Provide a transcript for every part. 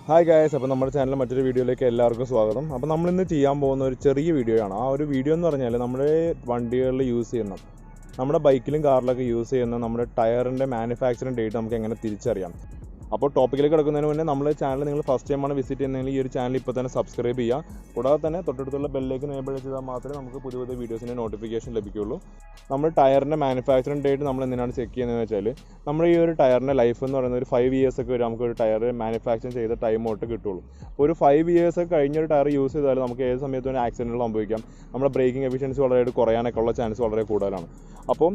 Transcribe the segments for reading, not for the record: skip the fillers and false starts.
Hi guys, അപ്പോൾ നമ്മുടെ ചാനലിൽ മറ്റൊരു വീഡിയോയിലേക്ക് എല്ലാവർക്കും സ്വാഗതം. അപ്പോൾ നമ്മളിന്ന് ചെയ്യാൻ പോകുന്ന ഒരു ചെറിയ വീഡിയോയാണ്. ആ ഒരു വീഡിയോ എന്ന് പറഞ്ഞാൽ നമ്മുടെ വണ്ടികളിൽ യൂസ് ചെയ്യുന്ന, നമ്മുടെ ബൈക്കിലും കാറിലൊക്കെ യൂസ് ചെയ്യുന്ന നമ്മുടെ ടയറിൻ്റെ മാനുഫാക്ചറിങ് ഡേറ്റ് നമുക്ക് എങ്ങനെ തിരിച്ചറിയാം. അപ്പോൾ ടോപ്പിക്കിലേക്ക് കിടക്കുന്നതിന് മുന്നേ നമ്മുടെ ചാനൽ നിങ്ങൾ ഫസ്റ്റ് ടൈമാണ് വിസിറ്റ് ചെയ്യുന്നതെങ്കിൽ ഈ ഒരു ചാനൽ ഇപ്പോൾ തന്നെ സബ്സ്ക്രൈബ് ചെയ്യുക. കൂടാതെ തന്നെ തൊട്ടടുത്തുള്ള ബെല്ലേക്ക് എനേബിൾ ചെയ്താൽ മാത്രമേ നമുക്ക് പുതിയ പുതിയ വീഡിയോസിൻ്റെ നോട്ടിഫിക്കേഷൻ ലഭിക്കുകയുള്ളൂ. നമ്മൾ ടയറിൻ്റെ മാനുഫാക്ചറിങ് ഡേറ്റ് നമ്മൾ എന്തിനാണ് ചെക്ക് ചെയ്യുന്നതെന്ന് വെച്ചാൽ, നമ്മുടെ ഈ ഒരു ടയറിൻ്റെ ലൈഫ് എന്ന് പറയുന്നത് ഒരു 5 years ഒക്കെ വരെ നമുക്കൊരു ടയർ മാനുഫാക്ചർ ചെയ്ത ടൈം തൊട്ട് കിട്ടുള്ളൂ. ഒരു 5 years കഴിഞ്ഞൊരു ടയർ യൂസ് ചെയ്താൽ നമുക്ക് ഏത് സമയത്തും ഒരു ആക്സിഡൻറ്റുകൾ സംഭവിക്കാം. നമ്മുടെ ബ്രേക്കിംഗ് എഫിഷ്യൻസി വളരെ കുറയാനൊക്കെ ഉള്ള ചാൻസ് വളരെ കൂടുതലാണ്. അപ്പം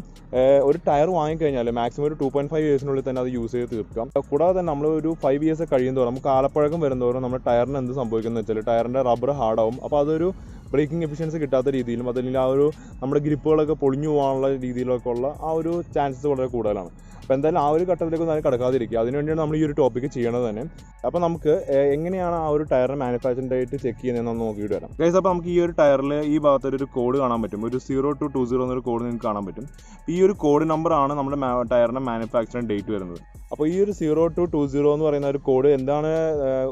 ഒരു ടയർ വാങ്ങിക്കഴിഞ്ഞാൽ മാക്സിമം ഒരു 2.5 yearsനുള്ളിൽ തന്നെ അത് യൂസ് ചെയ്ത് തീർക്കാം. കൂടാതെ തന്നെ നമ്മൾ ഒരു 5 years കഴിയുന്നതോറും നമുക്ക് കാലപ്പഴക്കം വരുന്നതോറും നമ്മുടെ ടയറിന് എന്ത് സംഭവിക്കുന്നത് വെച്ചാൽ ടയറിൻ്റെ റബ്ബർ ഹാർഡാവും. അപ്പോൾ അതൊരു ബ്രേക്കിംഗ് എഫിഷ്യൻസി കിട്ടാത്ത രീതിയിലും അതല്ലെങ്കിൽ ആ ഒരു നമ്മുടെ ഗ്രിപ്പുകളൊക്കെ പൊളിഞ്ഞു പോകാനുള്ള രീതിയിലൊക്കെ ഉള്ള ആ ഒരു ചാൻസസ് വളരെ കൂടുതലാണ്. അപ്പോൾ എന്തായാലും ആ ഒരു ഘട്ടത്തിലേക്കൊന്നും അതിന് കിടക്കാതിരിക്കുക. അതിനുവേണ്ടിയാണ് നമ്മൾ ഈ ഒരു ടോപ്പിക്ക് ചെയ്യണത് തന്നെ. അപ്പോൾ നമുക്ക് എങ്ങനെയാണ് ആ ഒരു ടയറിൻ്റെ മാനുഫാക്ചറിംഗ് ഡേറ്റ് ചെക്ക് ചെയ്യുന്നതെന്ന് നോക്കിയിട്ട് വരാം ഗൈസ്. അപ്പോൾ നമുക്ക് ഈ ഒരു ടയറിൽ ഈ ഭാഗത്തൊരു കോഡ് കാണാൻ പറ്റും. ഒരു 0220 എന്നൊരു കോഡ് നിങ്ങൾക്ക് കാണാൻ പറ്റും. ഈ ഒരു കോഡ് നമ്പറാണ് നമ്മുടെ ടയറിൻ്റെ മാനുഫാക്ചറിംഗ് ഡേറ്റ് വരുന്നത്. അപ്പോൾ ഈ ഒരു 0220 എന്ന് പറയുന്ന ഒരു കോഡ് എന്താണ്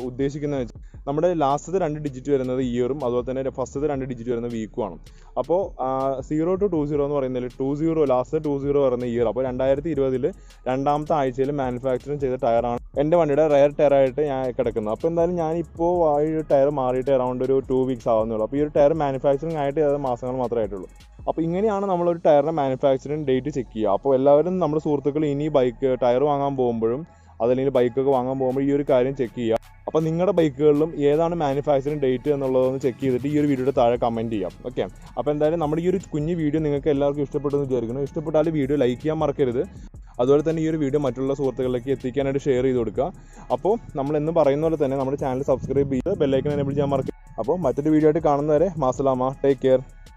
ഉദ്ദേശിക്കുന്നത് വെച്ചാൽ, നമ്മുടെ ലാസ്റ്റത്തെ 2 ഡിജിറ്റ് വരുന്നത് ഇയറും അതുപോലെ തന്നെ ഫസ്റ്റത്തെ 2 ഡിജിറ്റ് വരുന്നത് വീക്കുമാണ്. അപ്പോൾ 0220 എന്ന് പറയുന്നതിൽ 20 ലാസ്റ്റ് 20 പറയുന്ന ഇയർ. അപ്പോൾ 2020 രണ്ടാമത്തെ ആഴ്ചയിൽ മാനുഫാക്ചറിങ് ചെയ്ത ടയറാണ് എൻ്റെ വണ്ടിയുടെ റയർ ടയറായിട്ട് ഞാൻ കിടക്കുന്നത്. അപ്പോൾ എന്തായാലും ഞാനിപ്പോൾ ആ ഒരു ടയർ മാറിയിട്ട് അറൗണ്ട് ഒരു 2 weeks ആവുന്നുള്ളൂ. അപ്പോൾ ഈ ഒരു ടയർ മാനുഫാക്ചറിങ് ആയിട്ട് മാസങ്ങൾ മാത്രമേ ആയിട്ടുള്ളൂ. അപ്പോൾ ഇങ്ങനെയാണ് നമ്മളൊരു ടയറിൻ്റെ മാനുഫാക്ചറിങ് ഡേറ്റ് ചെക്ക് ചെയ്യുക. അപ്പോൾ എല്ലാവരും നമ്മുടെ സുഹൃത്തുക്കൾ ഇനി ടയർ വാങ്ങാൻ പോകുമ്പോഴും അതല്ലെങ്കിൽ ബൈക്കൊക്കെ വാങ്ങാൻ പോകുമ്പോൾ ഈ ഒരു കാര്യം ചെക്ക് ചെയ്യുക. അപ്പോൾ നിങ്ങളുടെ ബൈക്കുകളിലും ഏതാണ് മാനുഫാക്ചറിങ് ഡേറ്റ് എന്നുള്ളതൊന്ന് ചെക്ക് ചെയ്തിട്ട് ഈ ഒരു വീഡിയോയുടെ താഴെ കമൻറ്റ് ചെയ്യാം. ഓക്കെ, അപ്പോൾ എന്തായാലും നമ്മുടെ ഈ ഒരു കുഞ്ഞു വീഡിയോ നിങ്ങൾക്ക് എല്ലാവർക്കും ഇഷ്ടപ്പെട്ടെന്ന് വിചാരിക്കുന്നു. ഇഷ്ടപ്പെട്ടാൽ വീഡിയോ ലൈക്ക് ചെയ്യാൻ മറക്കരുത്. അതുപോലെ തന്നെ ഈ ഒരു വീഡിയോ മറ്റുള്ള സുഹൃത്തുക്കളിലേക്ക് എത്തിക്കാനായിട്ട് ഷെയർ ചെയ്ത് കൊടുക്കുക. അപ്പോൾ നമ്മൾ എന്ന് പറയുന്ന പോലെ തന്നെ നമ്മുടെ ചാനൽ സബ്സ്ക്രൈബ് ചെയ്ത് ബെല്ലൈക്കൺ എനേബിൾ ചെയ്യാൻ മറക്കരുത്. അപ്പോൾ മറ്റൊരു വീഡിയോ ആയിട്ട് കാണുന്നവരെ മാസലാമ, ടേക്ക് കെയർ.